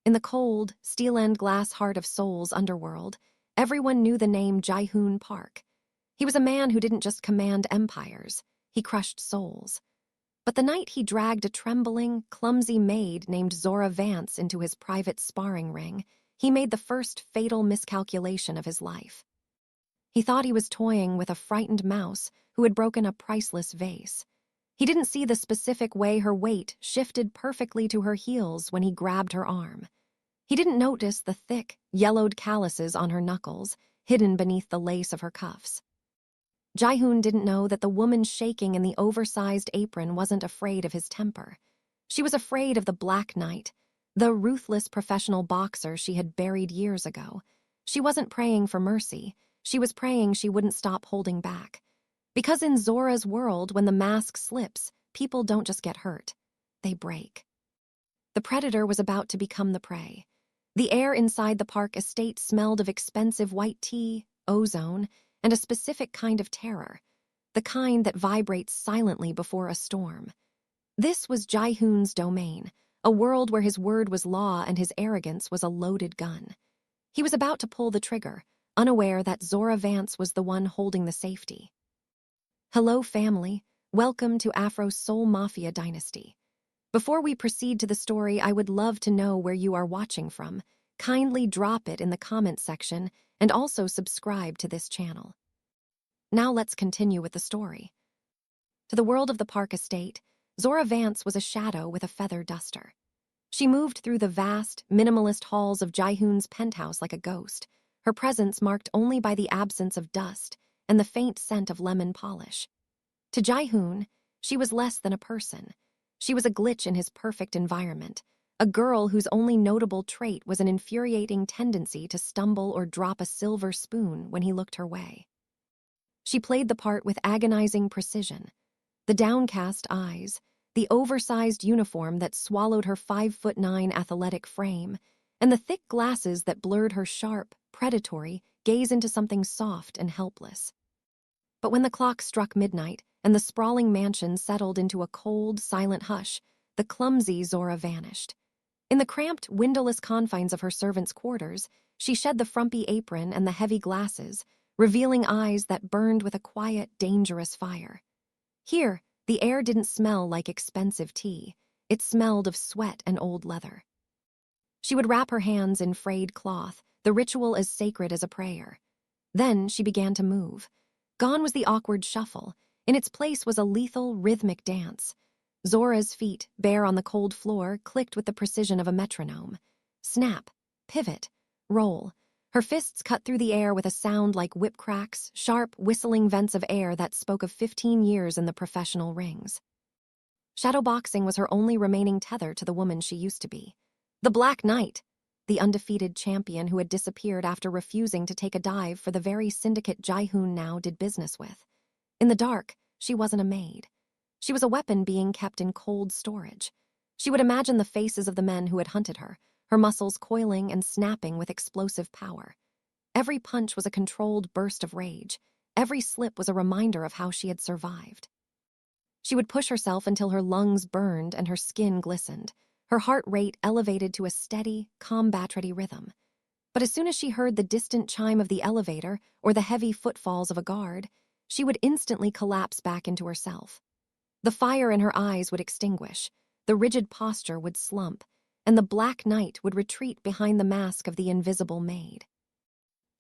In the cold, steel-end glass heart of Seoul's underworld, everyone knew the name Ji-Hoon Park. He was a man who didn't just command empires, he crushed souls. But the night he dragged a trembling, clumsy maid named Zora Vance into his private sparring ring, he made the first fatal miscalculation of his life. He thought he was toying with a frightened mouse who had broken a priceless vase. He didn't see the specific way her weight shifted perfectly to her heels when he grabbed her arm. He didn't notice the thick, yellowed calluses on her knuckles, hidden beneath the lace of her cuffs. Ji-Hoon didn't know that the woman shaking in the oversized apron wasn't afraid of his temper. She was afraid of the Black Knight, the ruthless professional boxer she had buried years ago. She wasn't praying for mercy. She was praying she wouldn't stop holding back. Because in Zora's world, when the mask slips, people don't just get hurt. They break. The predator was about to become the prey. The air inside the Park estate smelled of expensive white tea, ozone, and a specific kind of terror, the kind that vibrates silently before a storm. This was Ji-Hoon's domain, a world where his word was law and his arrogance was a loaded gun. He was about to pull the trigger, unaware that Zora Vance was the one holding the safety. Hello, family. Welcome to Afro's Seoul Mafia dynasty. Before we proceed to the story, I would love to know where you are watching from. Kindly drop it in the comment section and also subscribe to this channel. Now let's continue with the story. To the world of the Park estate, Zora Vance was a shadow with a feather duster. She moved through the vast, minimalist halls of Ji-Hoon's penthouse like a ghost, her presence marked only by the absence of dust and the faint scent of lemon polish. To Ji-Hoon, she was less than a person. She was a glitch in his perfect environment, a girl whose only notable trait was an infuriating tendency to stumble or drop a silver spoon when he looked her way. She played the part with agonizing precision. The downcast eyes, the oversized uniform that swallowed her 5'9" athletic frame, and the thick glasses that blurred her sharp, predatory gaze into something soft and helpless. But when the clock struck midnight and the sprawling mansion settled into a cold, silent hush, the clumsy Zora vanished. In the cramped, windowless confines of her servants' quarters, she shed the frumpy apron and the heavy glasses, revealing eyes that burned with a quiet, dangerous fire. Here, the air didn't smell like expensive tea. It smelled of sweat and old leather. She would wrap her hands in frayed cloth, the ritual as sacred as a prayer. Then she began to move. Gone was the awkward shuffle. In its place was a lethal, rhythmic dance. Zora's feet, bare on the cold floor, clicked with the precision of a metronome. Snap, pivot, roll. Her fists cut through the air with a sound like whip cracks, sharp, whistling vents of air that spoke of 15 years in the professional rings. Shadowboxing was her only remaining tether to the woman she used to be. The Black Knight, the undefeated champion who had disappeared after refusing to take a dive for the very syndicate Ji-Hoon now did business with. In the dark, she wasn't a maid. She was a weapon being kept in cold storage. She would imagine the faces of the men who had hunted her, her muscles coiling and snapping with explosive power. Every punch was a controlled burst of rage. Every slip was a reminder of how she had survived. She would push herself until her lungs burned and her skin glistened, her heart rate elevated to a steady, combat-ready rhythm. But as soon as she heard the distant chime of the elevator or the heavy footfalls of a guard, she would instantly collapse back into herself. The fire in her eyes would extinguish, the rigid posture would slump, and the Black Knight would retreat behind the mask of the invisible maid.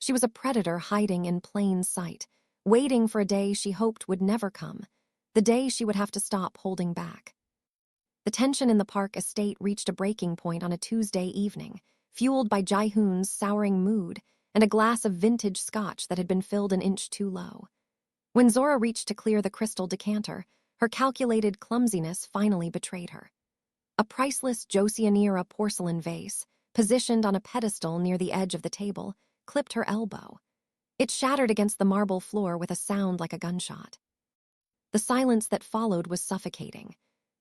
She was a predator hiding in plain sight, waiting for a day she hoped would never come, the day she would have to stop holding back. The tension in the Park estate reached a breaking point on a Tuesday evening, fueled by Ji-Hoon's souring mood and a glass of vintage scotch that had been filled an inch too low. When Zora reached to clear the crystal decanter, her calculated clumsiness finally betrayed her. A priceless Joseon-era porcelain vase, positioned on a pedestal near the edge of the table, clipped her elbow. It shattered against the marble floor with a sound like a gunshot. The silence that followed was suffocating.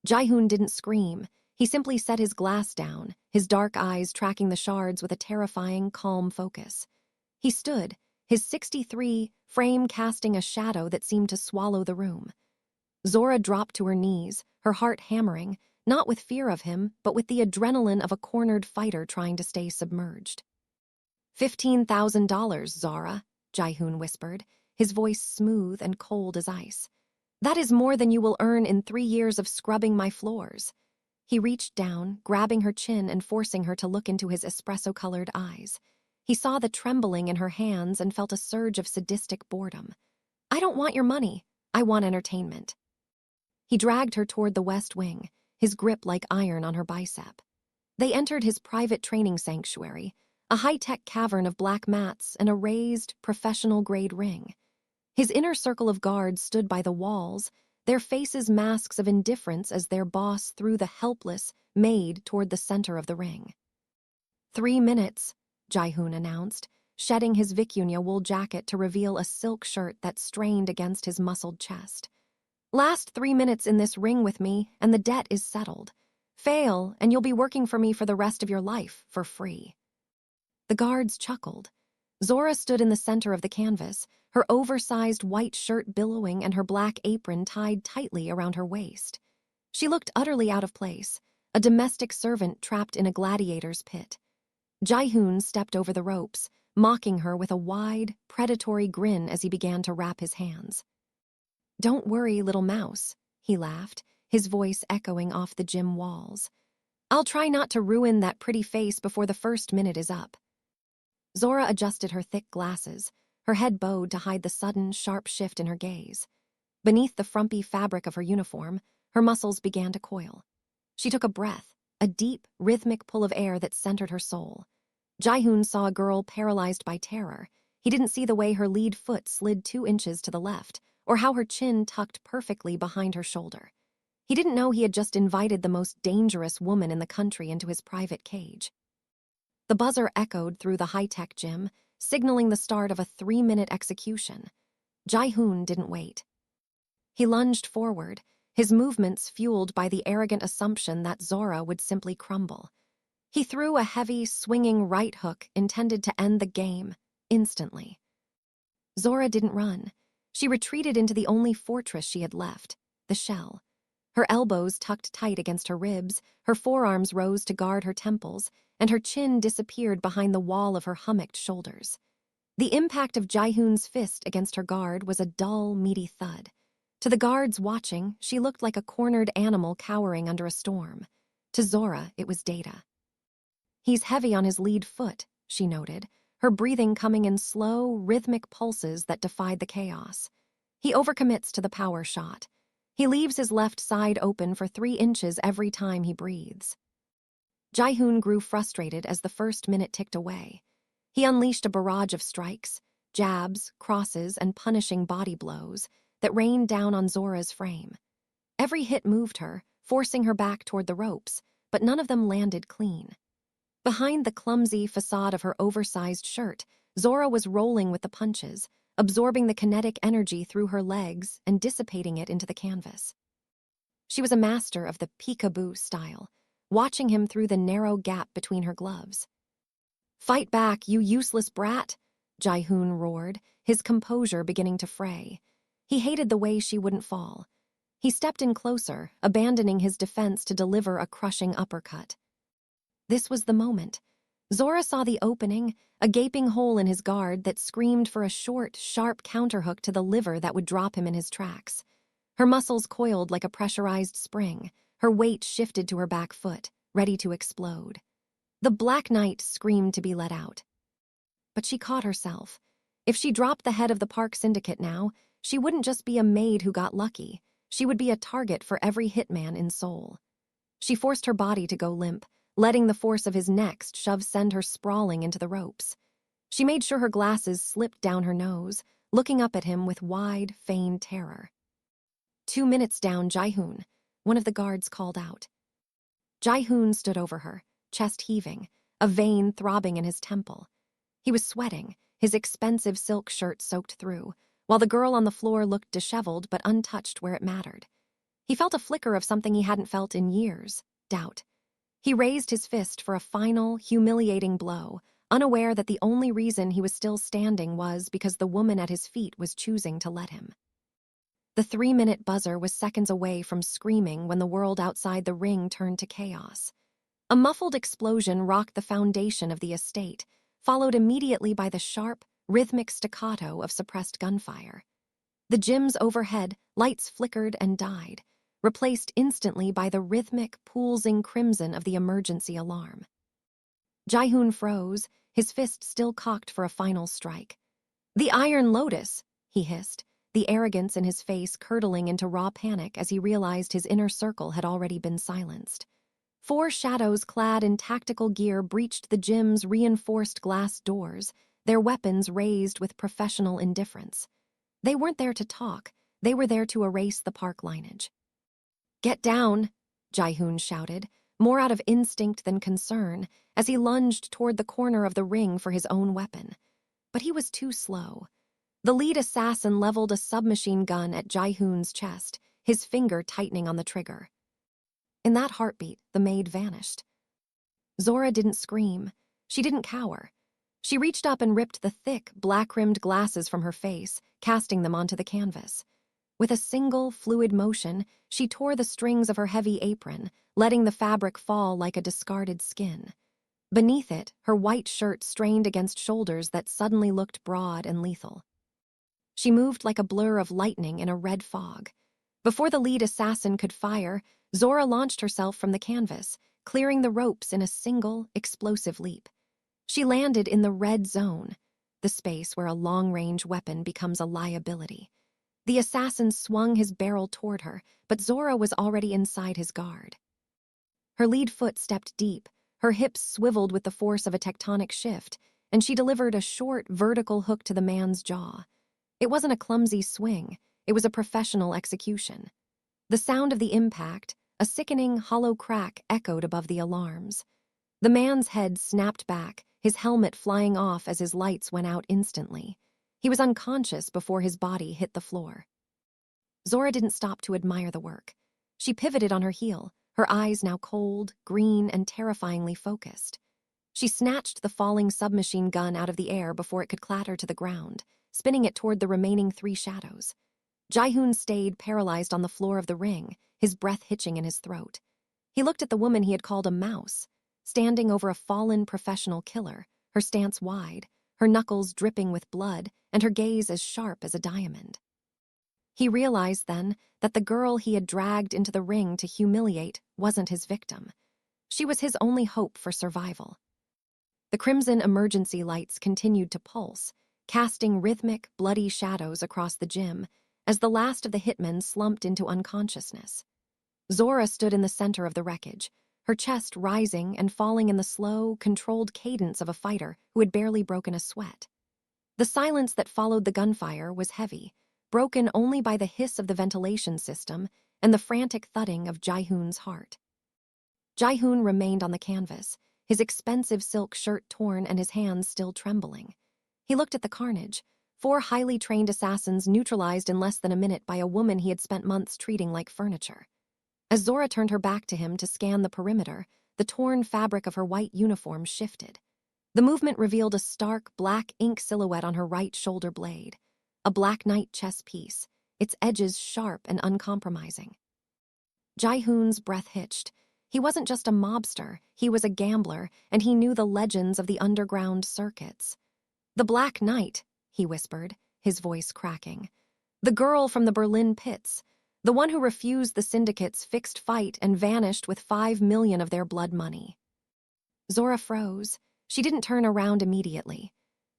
Ji-Hoon didn't scream. He simply set his glass down, his dark eyes tracking the shards with a terrifying, calm focus. He stood, his 63 frame casting a shadow that seemed to swallow the room. Zora dropped to her knees, her heart hammering, not with fear of him, but with the adrenaline of a cornered fighter trying to stay submerged. $15,000, Zora, Ji-Hoon whispered, his voice smooth and cold as ice. That is more than you will earn in 3 years of scrubbing my floors. He reached down, grabbing her chin and forcing her to look into his espresso-colored eyes. He saw the trembling in her hands and felt a surge of sadistic boredom. I don't want your money. I want entertainment. He dragged her toward the West Wing, his grip like iron on her bicep. They entered his private training sanctuary, a high-tech cavern of black mats and a raised, professional-grade ring. His inner circle of guards stood by the walls, their faces masks of indifference as their boss threw the helpless Maid toward the center of the ring. 3 minutes, Ji-Hoon announced, shedding his vicuña wool jacket to reveal a silk shirt that strained against his muscled chest. Last 3 minutes in this ring with me, and the debt is settled. Fail, and you'll be working for me for the rest of your life, for free. The guards chuckled. Zora stood in the center of the canvas, her oversized white shirt billowing and her black apron tied tightly around her waist. She looked utterly out of place, a domestic servant trapped in a gladiator's pit. Ji-Hoon stepped over the ropes, mocking her with a wide, predatory grin as he began to wrap his hands. Don't worry, little mouse, he laughed, his voice echoing off the gym walls. I'll try not to ruin that pretty face before the first minute is up. Zora adjusted her thick glasses, her head bowed to hide the sudden, sharp shift in her gaze. Beneath the frumpy fabric of her uniform, her muscles began to coil. She took a breath, a deep, rhythmic pull of air that centered her soul. Ji-Hoon saw a girl paralyzed by terror. He didn't see the way her lead foot slid 2 inches to the left, or how her chin tucked perfectly behind her shoulder. He didn't know he had just invited the most dangerous woman in the country into his private cage. The buzzer echoed through the high-tech gym, signaling the start of a 3-minute execution. Ji-Hoon didn't wait. He lunged forward, his movements fueled by the arrogant assumption that Zora would simply crumble. He threw a heavy, swinging right hook intended to end the game, instantly. Zora didn't run. She retreated into the only fortress she had left, the shell. Her elbows tucked tight against her ribs, her forearms rose to guard her temples, and her chin disappeared behind the wall of her hummocked shoulders. The impact of Ji-Hoon's fist against her guard was a dull, meaty thud. To the guards watching, she looked like a cornered animal cowering under a storm. To Zora, it was Data. He's heavy on his lead foot, she noted, her breathing coming in slow, rhythmic pulses that defied the chaos. He overcommits to the power shot. He leaves his left side open for 3 inches every time he breathes. Ji-Hoon grew frustrated as the first minute ticked away. He unleashed a barrage of strikes, jabs, crosses, and punishing body blows that rained down on Zora's frame. Every hit moved her, forcing her back toward the ropes, but none of them landed clean. Behind the clumsy facade of her oversized shirt, Zora was rolling with the punches, absorbing the kinetic energy through her legs and dissipating it into the canvas. She was a master of the peekaboo style, watching him through the narrow gap between her gloves. Fight back, you useless brat, Ji-Hoon roared, his composure beginning to fray. He hated the way she wouldn't fall. He stepped in closer, abandoning his defense to deliver a crushing uppercut. This was the moment. Zora saw the opening, a gaping hole in his guard that screamed for a short, sharp counterhook to the liver that would drop him in his tracks. Her muscles coiled like a pressurized spring, her weight shifted to her back foot, ready to explode. The Black Knight screamed to be let out. But she caught herself. If she dropped the head of the Park Syndicate now, she wouldn't just be a maid who got lucky. She would be a target for every hitman in Seoul. She forced her body to go limp, letting the force of his next shove send her sprawling into the ropes. She made sure her glasses slipped down her nose, looking up at him with wide, feigned terror. 2 minutes down, Ji-Hoon, one of the guards called out. Ji-Hoon stood over her, chest heaving, a vein throbbing in his temple. He was sweating, his expensive silk shirt soaked through, while the girl on the floor looked disheveled but untouched where it mattered. He felt a flicker of something he hadn't felt in years, doubt. He raised his fist for a final, humiliating blow, unaware that the only reason he was still standing was because the woman at his feet was choosing to let him. The 3-minute buzzer was seconds away from screaming when the world outside the ring turned to chaos. A muffled explosion rocked the foundation of the estate, followed immediately by the sharp, rhythmic staccato of suppressed gunfire. The gyms overhead, lights flickered and died, replaced instantly by the rhythmic, pulsing crimson of the emergency alarm. Ji-Hoon froze, his fist still cocked for a final strike. "The Iron Lotus," he hissed, the arrogance in his face curdling into raw panic as he realized his inner circle had already been silenced. 4 shadows clad in tactical gear breached the gym's reinforced glass doors, their weapons raised with professional indifference. They weren't there to talk, they were there to erase the park lineage. "Get down," Ji-Hoon shouted, more out of instinct than concern, as he lunged toward the corner of the ring for his own weapon. But he was too slow. The lead assassin leveled a submachine gun at Ji-Hoon's chest, his finger tightening on the trigger. In that heartbeat, the maid vanished. Zora didn't scream. She didn't cower. She reached up and ripped the thick, black-rimmed glasses from her face, casting them onto the canvas. With a single, fluid motion, she tore the strings of her heavy apron, letting the fabric fall like a discarded skin. Beneath it, her white shirt strained against shoulders that suddenly looked broad and lethal. She moved like a blur of lightning in a red fog. Before the lead assassin could fire, Zora launched herself from the canvas, clearing the ropes in a single, explosive leap. She landed in the red zone, the space where a long-range weapon becomes a liability. The assassin swung his barrel toward her, but Zora was already inside his guard. Her lead foot stepped deep, her hips swiveled with the force of a tectonic shift, and she delivered a short, vertical hook to the man's jaw. It wasn't a clumsy swing, it was a professional execution. The sound of the impact, a sickening, hollow crack, echoed above the alarms. The man's head snapped back, his helmet flying off as his lights went out instantly. He was unconscious before his body hit the floor. Zora didn't stop to admire the work. She pivoted on her heel, her eyes now cold, green, and terrifyingly focused. She snatched the falling submachine gun out of the air before it could clatter to the ground, spinning it toward the remaining 3 shadows. Ji-Hoon stayed paralyzed on the floor of the ring, his breath hitching in his throat. He looked at the woman he had called a mouse, standing over a fallen professional killer, her stance wide, her knuckles dripping with blood, and her gaze as sharp as a diamond. He realized then that the girl he had dragged into the ring to humiliate wasn't his victim. She was his only hope for survival. The crimson emergency lights continued to pulse, casting rhythmic, bloody shadows across the gym as the last of the hitmen slumped into unconsciousness. Zora stood in the center of the wreckage, her chest rising and falling in the slow, controlled cadence of a fighter who had barely broken a sweat. The silence that followed the gunfire was heavy, broken only by the hiss of the ventilation system and the frantic thudding of Ji-Hoon's heart. Ji-Hoon remained on the canvas, his expensive silk shirt torn and his hands still trembling. He looked at the carnage, 4 highly trained assassins neutralized in less than a minute by a woman he had spent months treating like furniture. As Zora turned her back to him to scan the perimeter, the torn fabric of her white uniform shifted. The movement revealed a stark, black ink silhouette on her right shoulder blade, a Black Knight chess piece, its edges sharp and uncompromising. Ji-Hoon's breath hitched. He wasn't just a mobster, he was a gambler, and he knew the legends of the underground circuits. "The Black Knight," he whispered, his voice cracking. "The girl from the Berlin pits, the one who refused the syndicate's fixed fight and vanished with 5 million of their blood money." Zora froze. She didn't turn around immediately.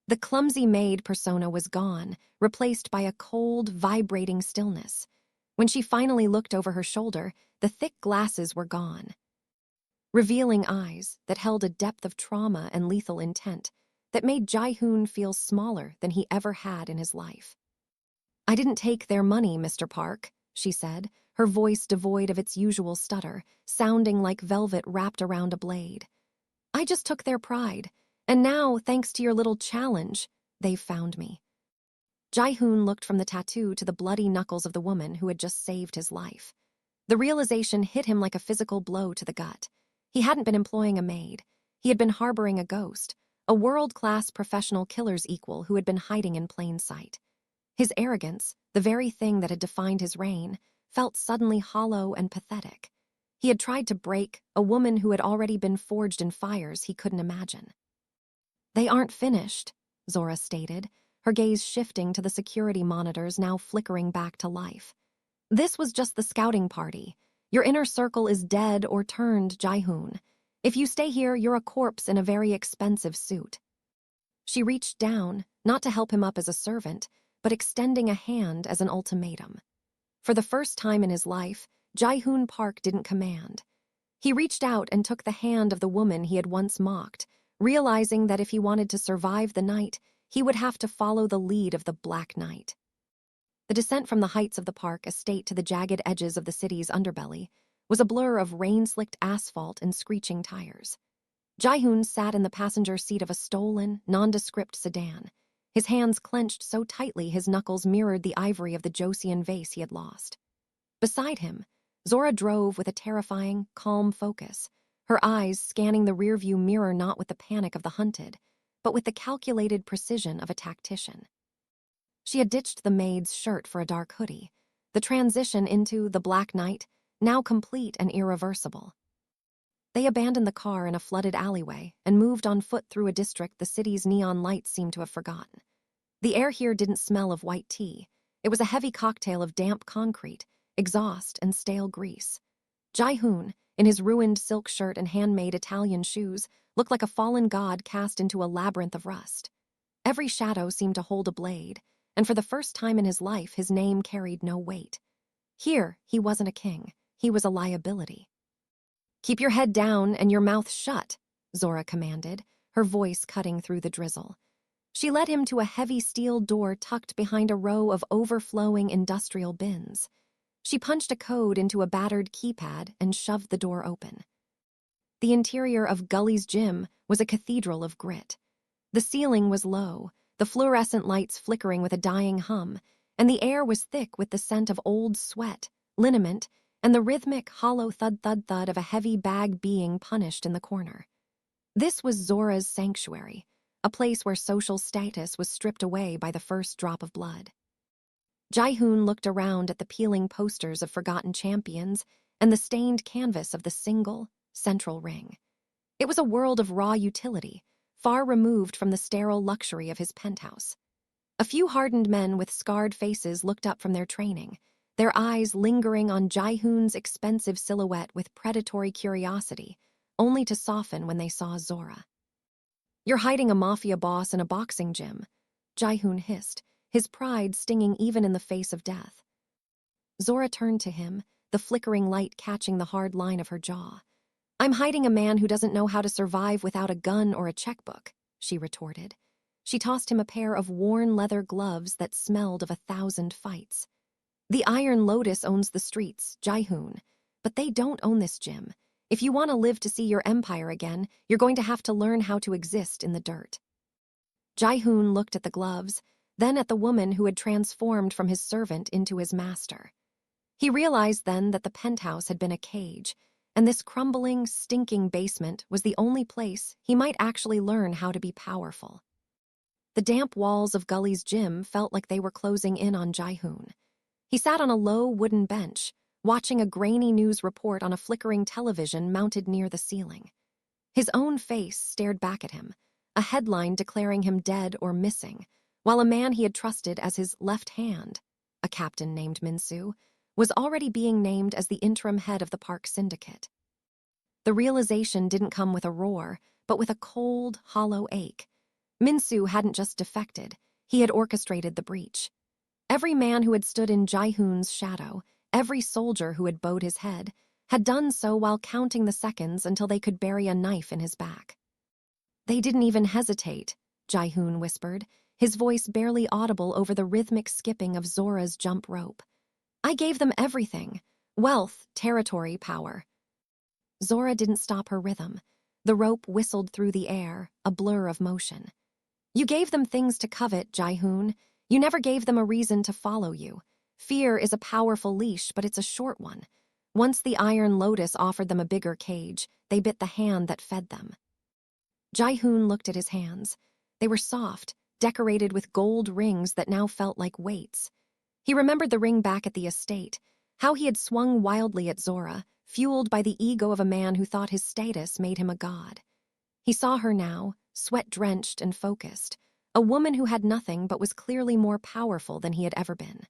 The clumsy maid persona was gone, replaced by a cold, vibrating stillness. When she finally looked over her shoulder, the thick glasses were gone. Revealing eyes that held a depth of trauma and lethal intent that made Ji-Hoon feel smaller than he ever had in his life. "I didn't take their money, Mr. Park," she said, her voice devoid of its usual stutter, sounding like velvet wrapped around a blade. "I just took their pride, and now, thanks to your little challenge, they've found me." Ji-Hoon looked from the tattoo to the bloody knuckles of the woman who had just saved his life. The realization hit him like a physical blow to the gut. He hadn't been employing a maid. He had been harboring a ghost, a world-class professional killer's equal who had been hiding in plain sight. His arrogance, the very thing that had defined his reign, felt suddenly hollow and pathetic. He had tried to break a woman who had already been forged in fires he couldn't imagine. "They aren't finished," Zora stated, her gaze shifting to the security monitors now flickering back to life. "This was just the scouting party. Your inner circle is dead or turned, Ji-Hoon. If you stay here, you're a corpse in a very expensive suit." She reached down, not to help him up as a servant, but extending a hand as an ultimatum. For the first time in his life, Ji-Hoon Park didn't command. He reached out and took the hand of the woman he had once mocked, realizing that if he wanted to survive the night, he would have to follow the lead of the Black Knight. The descent from the heights of the park estate to the jagged edges of the city's underbelly was a blur of rain-slicked asphalt and screeching tires. Ji-Hoon sat in the passenger seat of a stolen, nondescript sedan, his hands clenched so tightly his knuckles mirrored the ivory of the Joseon vase he had lost. Beside him, Zora drove with a terrifying, calm focus, her eyes scanning the rearview mirror not with the panic of the hunted, but with the calculated precision of a tactician. She had ditched the maid's shirt for a dark hoodie, the transition into the Black Knight, now complete and irreversible. They abandoned the car in a flooded alleyway and moved on foot through a district the city's neon lights seemed to have forgotten. The air here didn't smell of white tea. It was a heavy cocktail of damp concrete, exhaust, and stale grease. Ji-Hoon, in his ruined silk shirt and handmade Italian shoes, looked like a fallen god cast into a labyrinth of rust. Every shadow seemed to hold a blade, and for the first time in his life his name carried no weight. Here, he wasn't a king. He was a liability. "Keep your head down and your mouth shut," Zora commanded, her voice cutting through the drizzle. She led him to a heavy steel door tucked behind a row of overflowing industrial bins. She punched a code into a battered keypad and shoved the door open. The interior of Gully's gym was a cathedral of grit. The ceiling was low, the fluorescent lights flickering with a dying hum, and the air was thick with the scent of old sweat, liniment, and the rhythmic, hollow thud-thud-thud of a heavy bag being punished in the corner. This was Zora's sanctuary, a place where social status was stripped away by the first drop of blood. Ji-Hoon looked around at the peeling posters of forgotten champions and the stained canvas of the single, central ring. It was a world of raw utility, far removed from the sterile luxury of his penthouse. A few hardened men with scarred faces looked up from their training, their eyes lingering on Ji-Hoon's expensive silhouette with predatory curiosity, only to soften when they saw Zora. "You're hiding a mafia boss in a boxing gym," Ji-Hoon hissed, his pride stinging even in the face of death. Zora turned to him, the flickering light catching the hard line of her jaw. "I'm hiding a man who doesn't know how to survive without a gun or a checkbook," she retorted. She tossed him a pair of worn leather gloves that smelled of 1,000 fights. "The Iron Lotus owns the streets, Ji-Hoon, but they don't own this gym. If you want to live to see your empire again, you're going to have to learn how to exist in the dirt." Ji-Hoon looked at the gloves, then at the woman who had transformed from his servant into his master. He realized then that the penthouse had been a cage, and this crumbling, stinking basement was the only place he might actually learn how to be powerful. The damp walls of Gully's gym felt like they were closing in on Ji-Hoon. He sat on a low wooden bench, watching a grainy news report on a flickering television mounted near the ceiling. His own face stared back at him, a headline declaring him dead or missing, while a man he had trusted as his left hand, a captain named Min-soo, was already being named as the interim head of the park syndicate. The realization didn't come with a roar, but with a cold, hollow ache. Min-soo hadn't just defected, he had orchestrated the breach. Every man who had stood in Ji-Hoon's shadow, every soldier who had bowed his head, had done so while counting the seconds until they could bury a knife in his back. "They didn't even hesitate," Ji-Hoon whispered, his voice barely audible over the rhythmic skipping of Zora's jump rope. "I gave them everything: wealth, territory, power." Zora didn't stop her rhythm. The rope whistled through the air, a blur of motion. "You gave them things to covet, Ji-Hoon. You never gave them a reason to follow you. Fear is a powerful leash, but it's a short one. Once the Iron Lotus offered them a bigger cage, they bit the hand that fed them." Ji-Hoon looked at his hands. They were soft, decorated with gold rings that now felt like weights. He remembered the ring back at the estate, how he had swung wildly at Zora, fueled by the ego of a man who thought his status made him a god. He saw her now, sweat-drenched and focused, a woman who had nothing but was clearly more powerful than he had ever been.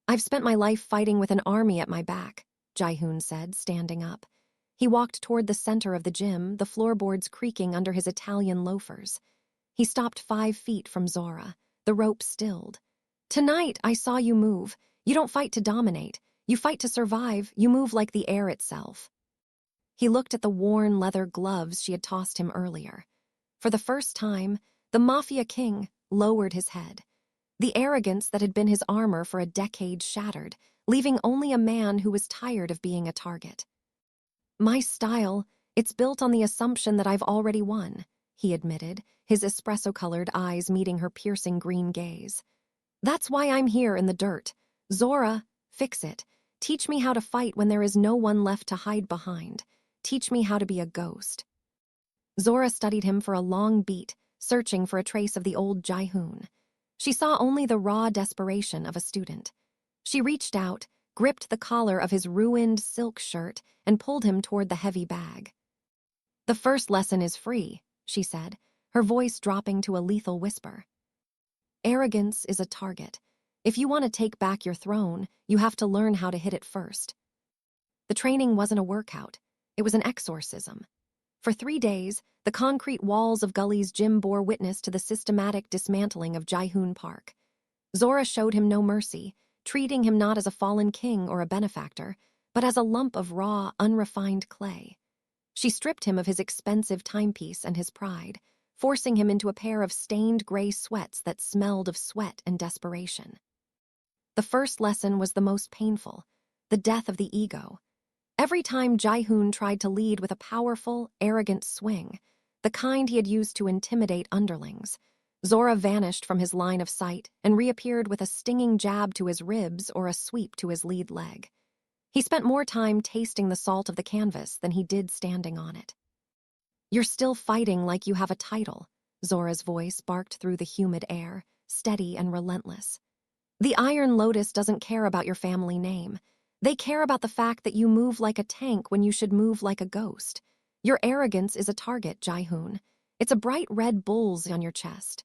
"I've spent my life fighting with an army at my back," Ji-Hoon said, standing up. He walked toward the center of the gym, the floorboards creaking under his Italian loafers. He stopped 5 feet from Zora, the rope stilled. "Tonight, I saw you move. You don't fight to dominate. You fight to survive. You move like the air itself." He looked at the worn leather gloves she had tossed him earlier. For the first time, the Mafia King lowered his head. The arrogance that had been his armor for a decade shattered, leaving only a man who was tired of being a target. "My style, it's built on the assumption that I've already won," he admitted, his espresso-colored eyes meeting her piercing green gaze. "That's why I'm here in the dirt. Zora, fix it. Teach me how to fight when there is no one left to hide behind. Teach me how to be a ghost." Zora studied him for a long beat, searching for a trace of the old Ji-Hoon. She saw only the raw desperation of a student. She reached out, gripped the collar of his ruined silk shirt, and pulled him toward the heavy bag. "The first lesson is free," she said, her voice dropping to a lethal whisper. "Arrogance is a target. If you want to take back your throne, you have to learn how to hit it first." The training wasn't a workout. It was an exorcism. For 3 days, the concrete walls of Gully's gym bore witness to the systematic dismantling of Ji-Hoon Park. Zora showed him no mercy, treating him not as a fallen king or a benefactor, but as a lump of raw, unrefined clay. She stripped him of his expensive timepiece and his pride, forcing him into a pair of stained gray sweats that smelled of sweat and desperation. The first lesson was the most painful, the death of the ego. Every time Ji-Hoon tried to lead with a powerful, arrogant swing, the kind he had used to intimidate underlings, Zora vanished from his line of sight and reappeared with a stinging jab to his ribs or a sweep to his lead leg. He spent more time tasting the salt of the canvas than he did standing on it. "You're still fighting like you have a title," Zora's voice barked through the humid air, steady and relentless. "The Iron Lotus doesn't care about your family name. They care about the fact that you move like a tank when you should move like a ghost. Your arrogance is a target, Ji-Hoon. It's a bright red bull's on your chest."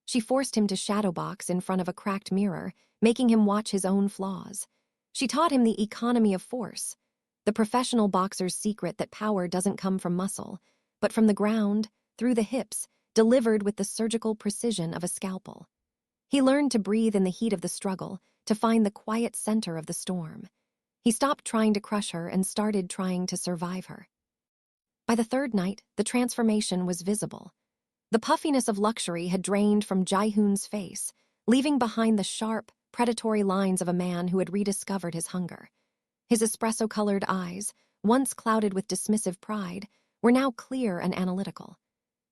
She forced him to shadowbox in front of a cracked mirror, making him watch his own flaws. She taught him the economy of force, the professional boxer's secret that power doesn't come from muscle, but from the ground, through the hips, delivered with the surgical precision of a scalpel. He learned to breathe in the heat of the struggle, to find the quiet center of the storm. He stopped trying to crush her and started trying to survive her. By the 3rd night, the transformation was visible. The puffiness of luxury had drained from Ji-Hoon's face, leaving behind the sharp, predatory lines of a man who had rediscovered his hunger. His espresso-colored eyes, once clouded with dismissive pride, were now clear and analytical.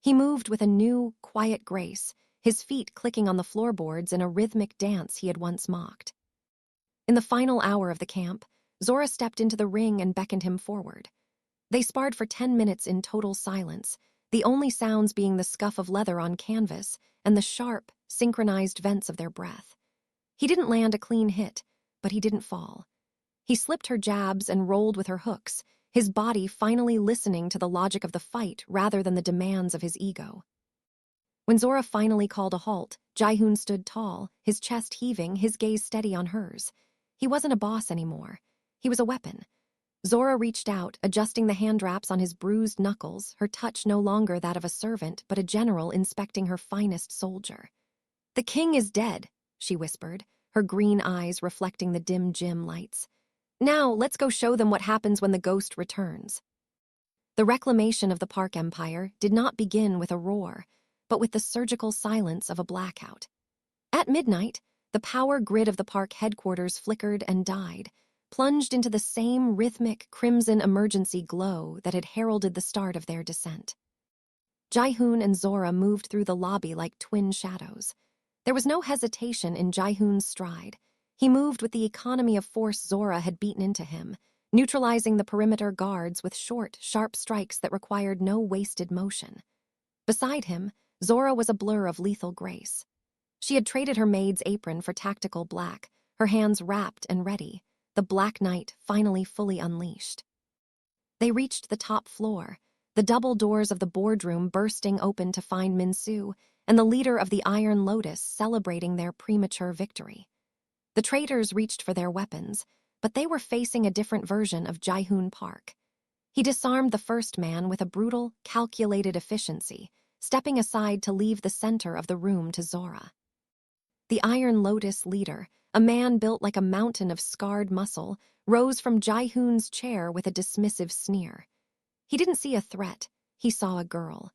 He moved with a new, quiet grace, his feet clicking on the floorboards in a rhythmic dance he had once mocked. In the final hour of the camp, Zora stepped into the ring and beckoned him forward. They sparred for 10 minutes in total silence, the only sounds being the scuff of leather on canvas and the sharp, synchronized vents of their breath. He didn't land a clean hit, but he didn't fall. He slipped her jabs and rolled with her hooks, his body finally listening to the logic of the fight rather than the demands of his ego. When Zora finally called a halt, Ji-Hoon stood tall, his chest heaving, his gaze steady on hers. He wasn't a boss anymore. He was a weapon. Zora reached out, adjusting the hand wraps on his bruised knuckles, her touch no longer that of a servant, but a general inspecting her finest soldier. "The king is dead," she whispered, her green eyes reflecting the dim gym lights. "Now, let's go show them what happens when the ghost returns." The reclamation of the Park Empire did not begin with a roar, but with the surgical silence of a blackout. At midnight, the power grid of the park headquarters flickered and died, plunged into the same rhythmic crimson emergency glow that had heralded the start of their descent. Ji-Hoon and Zora moved through the lobby like twin shadows. There was no hesitation in Ji-Hoon's stride. He moved with the economy of force Zora had beaten into him, neutralizing the perimeter guards with short, sharp strikes that required no wasted motion. Beside him, Zora was a blur of lethal grace. She had traded her maid's apron for tactical black, her hands wrapped and ready, the Black Knight finally fully unleashed. They reached the top floor, the double doors of the boardroom bursting open to find Min-soo and the leader of the Iron Lotus celebrating their premature victory. The traitors reached for their weapons, but they were facing a different version of Ji-Hoon Park. He disarmed the first man with a brutal, calculated efficiency, stepping aside to leave the center of the room to Zora. The Iron Lotus leader, a man built like a mountain of scarred muscle, rose from Ji-Hoon's chair with a dismissive sneer. He didn't see a threat, he saw a girl.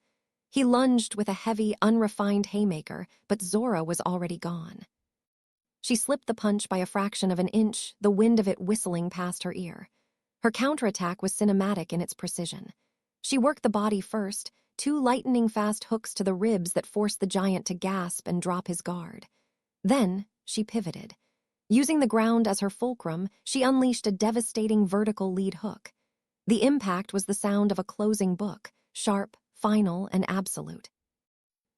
He lunged with a heavy, unrefined haymaker, but Zora was already gone. She slipped the punch by a fraction of an inch, the wind of it whistling past her ear. Her counterattack was cinematic in its precision. She worked the body first, two lightning-fast hooks to the ribs that forced the giant to gasp and drop his guard. Then, she pivoted. Using the ground as her fulcrum, she unleashed a devastating vertical lead hook. The impact was the sound of a closing book, sharp, final, and absolute.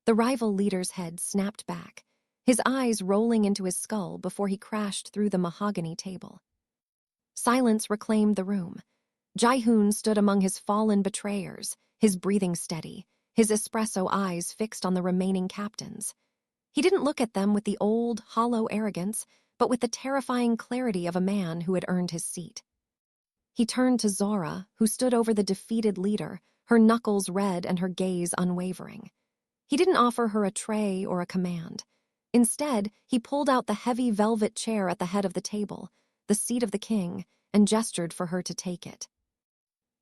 The rival leader's head snapped back, his eyes rolling into his skull before he crashed through the mahogany table. Silence reclaimed the room. Ji-Hoon stood among his fallen betrayers, his breathing steady, his espresso eyes fixed on the remaining captains. He didn't look at them with the old, hollow arrogance, but with the terrifying clarity of a man who had earned his seat. He turned to Zora, who stood over the defeated leader, her knuckles red and her gaze unwavering. He didn't offer her a tray or a command. Instead, he pulled out the heavy velvet chair at the head of the table, the seat of the king, and gestured for her to take it.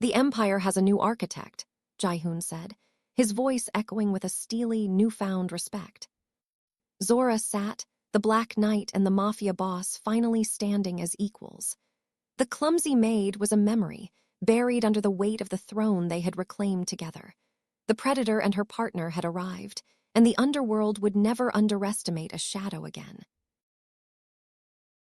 "The Empire has a new architect," Ji-Hoon said, his voice echoing with a steely, newfound respect. Zora sat, the Black Knight and the Mafia Boss finally standing as equals. The clumsy Maid was a memory, buried under the weight of the throne they had reclaimed together. The Predator and her partner had arrived, and the underworld would never underestimate a shadow again.